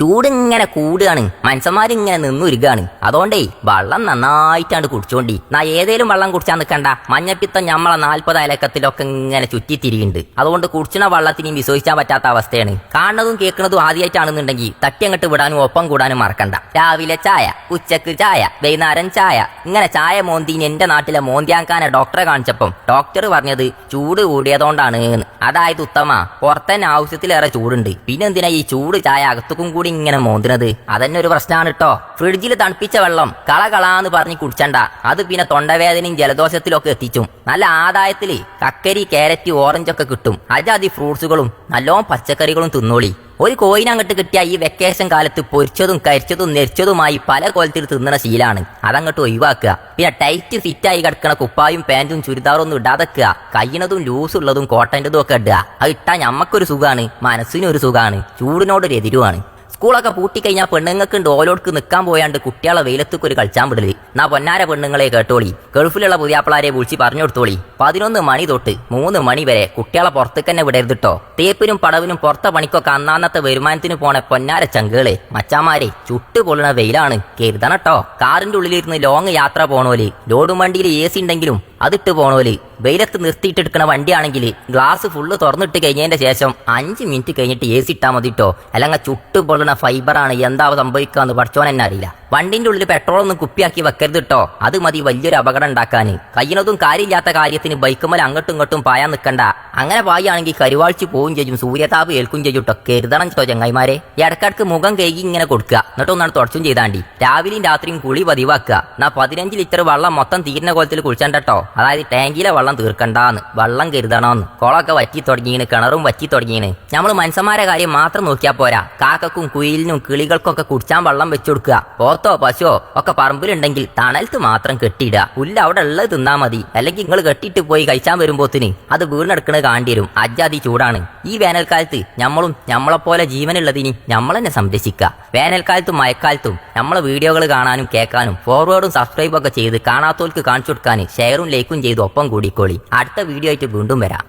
ചൂടിങ്ങനെ കൂടുകയാണ്, മനുഷ്യന്മാരിങ്ങനെ നിന്നുരുകാണ്. അതുകൊണ്ടേ വെള്ളം നന്നായിട്ടാണ്ട് കുടിച്ചോണ്ടി. ഏതേലും വെള്ളം കുടിച്ചാൽ നിൽക്കണ്ട, മഞ്ഞപ്പിത്തം നമ്മളെ 40 അയലക്കത്തിലൊക്കെ ഇങ്ങനെ ചുറ്റിത്തിരിയുണ്ട്. അതുകൊണ്ട് കുടിച്ചിന വെള്ളത്തിനും വിശ്വസിക്കാൻ പറ്റാത്ത അവസ്ഥയാണ്. കാണുന്നതും കേൾക്കുന്നതും ആദ്യമായിട്ടാണെന്നുണ്ടെങ്കിൽ തട്ടി അങ്ങോട്ട് വിടാനും ഒപ്പം കൂടാനും മറക്കണ്ട. രാവിലെ ചായ, ഉച്ചക്ക് ചായ, വൈകുന്നേരം ചായ, ഇങ്ങനെ ചായ മോന്തിന് എന്റെ നാട്ടിലെ മോന്തിയാക്കാനെ ഡോക്ടറെ കാണിച്ചപ്പം ഡോക്ടർ പറഞ്ഞത് ചൂട് കൂടിയതുകൊണ്ടാണ്. അതായത് ഉത്തമ പുറത്തന്നെ ആവശ്യത്തിലേറെ ചൂടുണ്ട്, പിന്നെ എന്തിനാ ഈ ചൂട് ചായ അകത്തുക്കും കൂടി ഇങ്ങനെ മോന്തുന്നത്? അതന്നെ ഒരു പ്രശ്നമാണ് കേട്ടോ. ഫ്രിഡ്ജിൽ തണുപ്പിച്ച വെള്ളം കളകളാന്ന് പറഞ്ഞ് കുടിച്ചണ്ട, അത് പിന്നെ തൊണ്ടവേദനയും ജലദോഷത്തിലൊക്കെ എത്തിച്ചും. നല്ല ആദായത്തില് കക്കരി, കാരറ്റ്, ഓറഞ്ചൊക്കെ കിട്ടും. അജാതി ഫ്രൂട്ട്സുകളും നല്ലോണം പച്ചക്കറികളും തിന്നോളി. ഒരു കോയിനങ്ങോട്ട് കിട്ടിയ ഈ വെക്കേഷൻ കാലത്ത് പൊരിച്ചതും കരിച്ചതും നെരിച്ചതുമായി പല കോലത്തിൽ തിന്നണ ശീലാണ്, അതങ്ങോട്ട് ഒഴിവാക്കുക. പിന്നെ ടൈറ്റ് ഫിറ്റായി കിടക്കണ കുപ്പായും പാന്റും ചുരിദാറും ഒന്നും ഇടാതെക്കുക. കഴിയണതും ലൂസുള്ളതും കോട്ടൻ്റെതും ഒക്കെ ഇടുക. അത് ഇട്ടാൽ ഞമ്മക്കൊരു സുഖമാണ്, മനസ്സിനൊരു സുഖമാണ്, ചൂടിനോടൊരു എതിരുമാണ്. സ്കൂളൊക്കെ പൂട്ടിക്കഴിഞ്ഞാൽ പെണ്ണുങ്ങൾക്കുണ്ട് ഓലോടക്ക് നിൽക്കാൻ പോയാണ്ട് കുട്ടികളെ വെയിലത്തേക്ക് ഒരു കളിച്ചാൻ വിടല്. പൊന്നാര പെണ്ണുങ്ങളെ കേട്ടോളി, ഗൾഫിലുള്ള പുതിയാപ്പിളാരെ വിളിച്ച് പറഞ്ഞു കൊടുത്തോളി. 11 മണി തൊട്ട് 3 മണി വരെ കുട്ടികളെ പുറത്തേക്ക് തന്നെ വിടരുതിട്ടോ. തേപ്പിനും പടവിനും പുറത്തെ പണിക്കൊക്കെ അന്നാന്നത്തെ വരുമാനത്തിന് പോണ പൊന്നാര ചങ്കുകളെ മച്ചാമാരെ, ചുട്ടു പൊള്ളണ വെയിലാണ്, കരുതണട്ടോ. കാറിന്റെ ഉള്ളിലിരുന്ന് ലോങ് യാത്ര പോണോല്, ലോഡും വണ്ടിയിൽ AC ഉണ്ടെങ്കിലും അതിട്ട് പോണോല്, വെയിലത്ത് നിർത്തിയിട്ടെടുക്കണ വണ്ടിയാണെങ്കിൽ ഗ്ലാസ് ഫുള്ള് തുറന്നിട്ട് കഴിഞ്ഞതിന്റെ ശേഷം 5 മിനിറ്റ് കഴിഞ്ഞിട്ട് AC ഇട്ടാൽ മതിട്ടോ. അല്ലെങ്കിൽ ചുട്ടു പൊള്ളണ ഫൈബറാണ്, എന്താ സംഭവിക്കാന്ന് പഠിച്ചോൻ തന്നെ അറിയില്ല. വണ്ടിന്റെ ഉള്ളിൽ പെട്രോളൊന്നും കുപ്പിയാക്കി വെക്കരുത് കേട്ടോ, അത് മതി വലിയൊരു അപകടം ഉണ്ടാക്കാന്. കഴിയുന്നതും കാര്യമില്ലാത്ത കാര്യത്തിന് ബൈക്കുമല അങ്ങോട്ടും ഇങ്ങോട്ടും പായാൻ നിൽക്കണ്ട. അങ്ങനെ പായാണെങ്കിൽ കരുവാഴ്ച പോവും ചെയ്യും, സൂര്യതാപ് ഏൽക്കും ചെയ്യും കേട്ടോ. കരുതണം കേട്ടോ ചങ്ങായിമാരെ. ഇടക്കിടക്ക് മുഖം കഴുകി ഇങ്ങനെ കൊടുക്കുക, എന്നിട്ടൊന്നാണ് തുടച്ചും ചെയ്താണ്ടി. രാവിലെയും രാത്രിയും കുളി പതിവാക്കുക. 15 ലിറ്റർ വെള്ളം മൊത്തം തീരുന്ന കോലത്തിൽ കുളിച്ചണ്ടോ. അതായത് ടാങ്കിലെ വെള്ളം തീർക്കണ്ടാന്ന്, വെള്ളം കരുതണമെന്ന്. കുളമൊക്കെ വറ്റി തുടങ്ങിയാണ്, കിണറും വറ്റി തുടങ്ങിയാണ്. നമ്മൾ മനുഷ്യന്മാരെ കാര്യം മാത്രം നോക്കിയാൽ പോരാ, കാക്കക്കും കുയിലിനും കിളികൾക്കൊക്കെ കുടിച്ചാൻ വെള്ളം വെച്ചുകൊടുക്കുക. പോത്തോ പശുവോ ഒക്കെ പറമ്പിലുണ്ടെങ്കിൽ തണലത്ത് മാത്രം കെട്ടിയിടുക. പുല്ല് അവിടെ ഉള്ളത് തിന്നാ മതി. അല്ലെങ്കിൽ നിങ്ങൾ കെട്ടിയിട്ട് പോയി കഴിച്ചാൻ വരുമ്പോത്തിന് അത് വീണെടുക്കണത് കാണേണ്ടി വരും. അജാതി ചൂടാണ്. ഈ വേനൽക്കാലത്ത് നമ്മളും നമ്മളെപ്പോലെ ജീവനുള്ളതിന് നമ്മൾ തന്നെ സംരക്ഷിക്കുക. വേനൽക്കാലത്തും മഴക്കാലത്തും നമ്മളെ വീഡിയോകൾ കാണാനും കേൾക്കാനും ഫോർവേഡും സബ്സ്ക്രൈബും ഒക്കെ ചെയ്ത് കാണാത്തവർക്ക് കാണിച്ചു കൊടുക്കാൻ ഷെയറും ലൈക്കും ചെയ്ത് ഒപ്പം കൂടിക്കോളി. അടുത്ത വീഡിയോ ആയിട്ട് വീണ്ടും വരാം.